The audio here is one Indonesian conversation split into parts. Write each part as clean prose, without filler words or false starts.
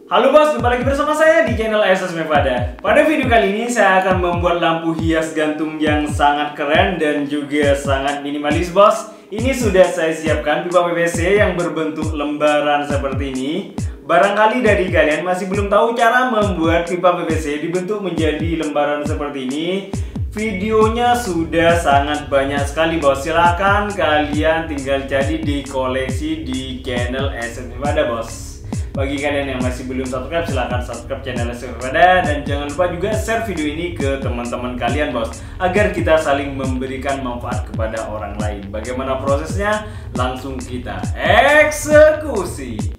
Halo bos, jumpa lagi bersama saya di channel SS Mevada. Pada video kali ini saya akan membuat lampu hias gantung yang sangat keren dan juga sangat minimalis bos. Ini sudah saya siapkan pipa PVC yang berbentuk lembaran seperti ini. Barangkali dari kalian masih belum tahu cara membuat pipa PVC dibentuk menjadi lembaran seperti ini. Videonya sudah sangat banyak sekali bos. Silahkan kalian tinggal cari di koleksi di channel SS Mevada bos. Bagi kalian yang masih belum subscribe, silahkan subscribe channel SS Mevada. Dan jangan lupa juga share video ini ke teman-teman kalian bos, agar kita saling memberikan manfaat kepada orang lain. Bagaimana prosesnya? Langsung kita eksekusi.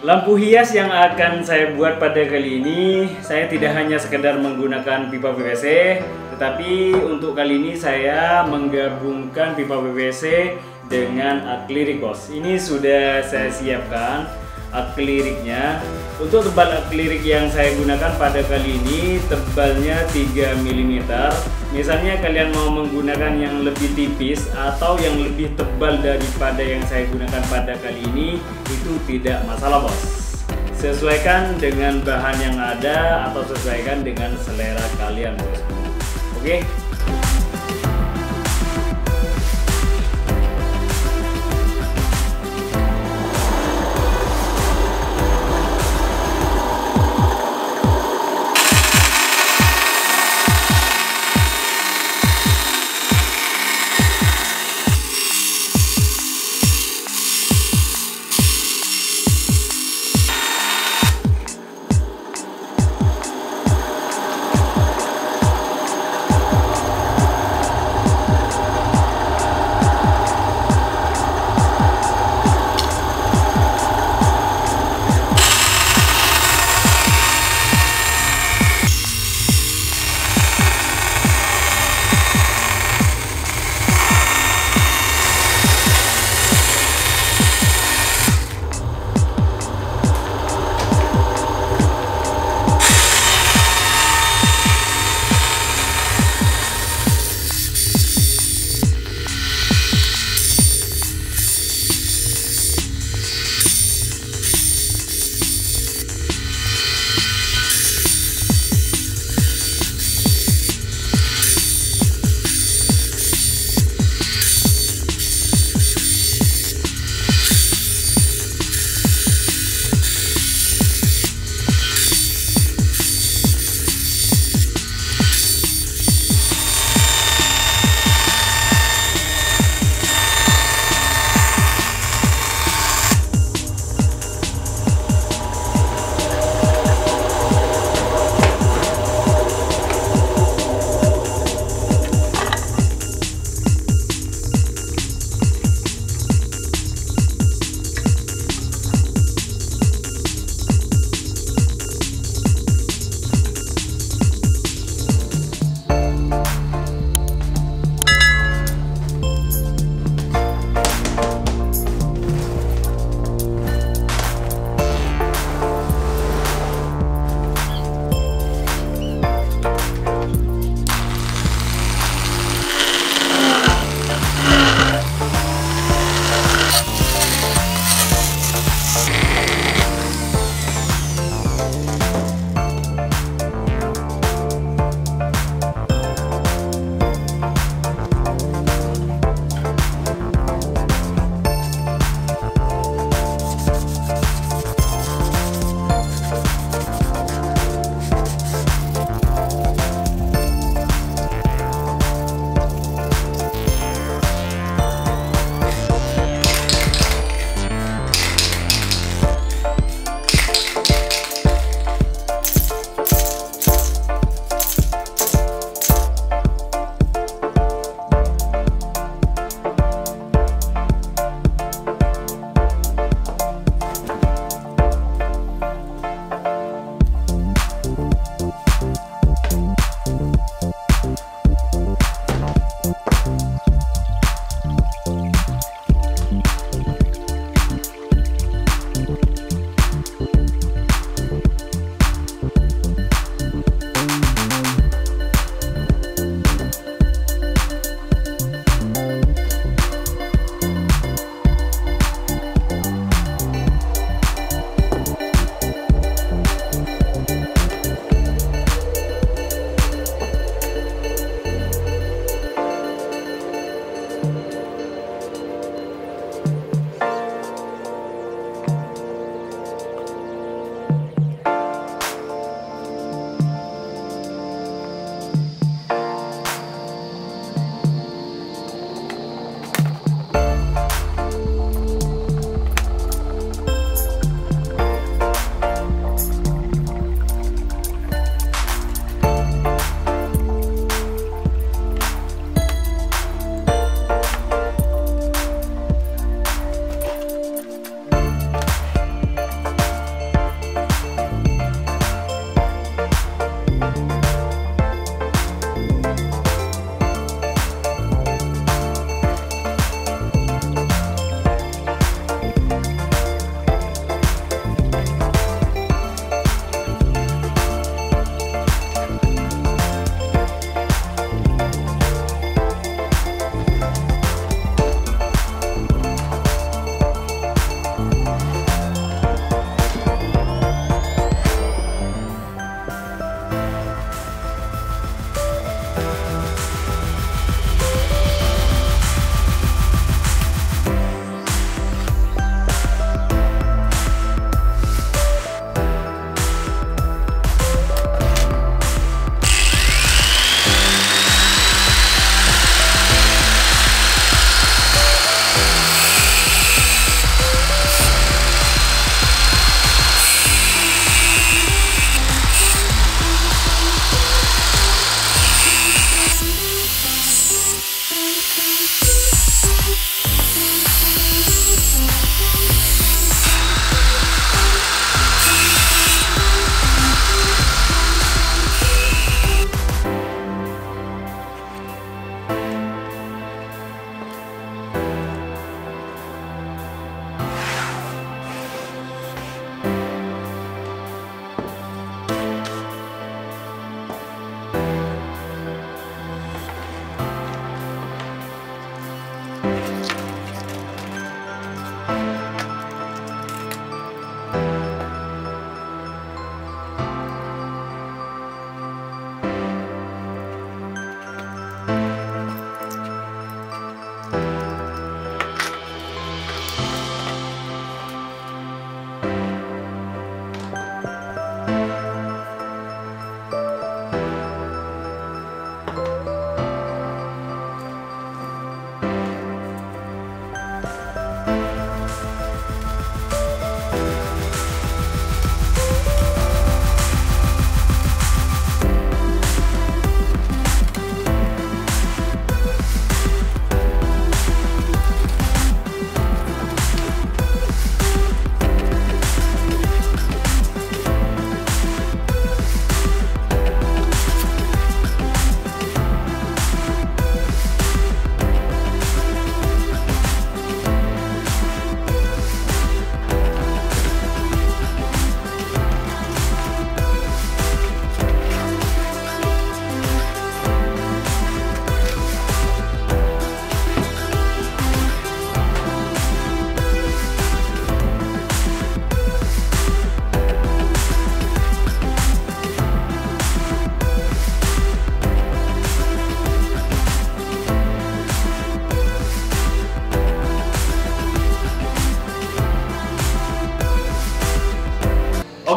Lampu hias yang akan saya buat pada kali ini, saya tidak hanya sekedar menggunakan pipa PVC, tetapi untuk kali ini saya menggabungkan pipa PVC dengan akrilik, bos. Ini sudah saya siapkan akriliknya. Untuk tebal akrilik yang saya gunakan pada kali ini tebalnya 3 mm. Misalnya kalian mau menggunakan yang lebih tipis atau yang lebih tebal daripada yang saya gunakan pada kali ini, itu tidak masalah, bos. Sesuaikan dengan bahan yang ada atau sesuaikan dengan selera kalian, bos. Oke.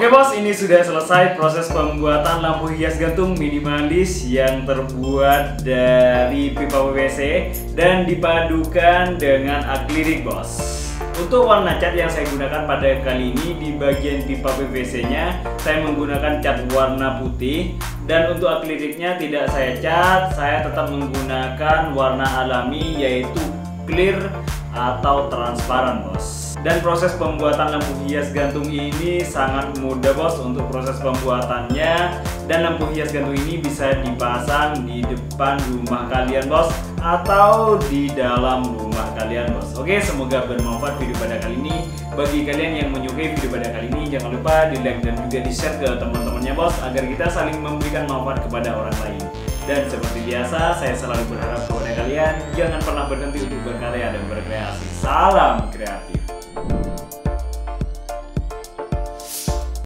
Oke bos, ini sudah selesai proses pembuatan lampu hias gantung minimalis yang terbuat dari pipa PVC dan dipadukan dengan akrilik bos. Untuk warna cat yang saya gunakan pada kali ini, di bagian pipa PVC-nya saya menggunakan cat warna putih, dan untuk akriliknya tidak saya cat, saya tetap menggunakan warna alami yaitu clear atau transparan bos. Dan proses pembuatan lampu hias gantung ini sangat mudah bos untuk proses pembuatannya, dan lampu hias gantung ini bisa dipasang di depan rumah kalian bos atau di dalam rumah kalian bos. Oke, semoga bermanfaat video pada kali ini. Bagi kalian yang menyukai video pada kali ini, jangan lupa di like dan juga di share ke teman-temannya bos, agar kita saling memberikan manfaat kepada orang lain. Dan seperti biasa, saya selalu berharap kepada kalian jangan pernah berhenti untuk berkarya dan berkreasi. Salam kreatif.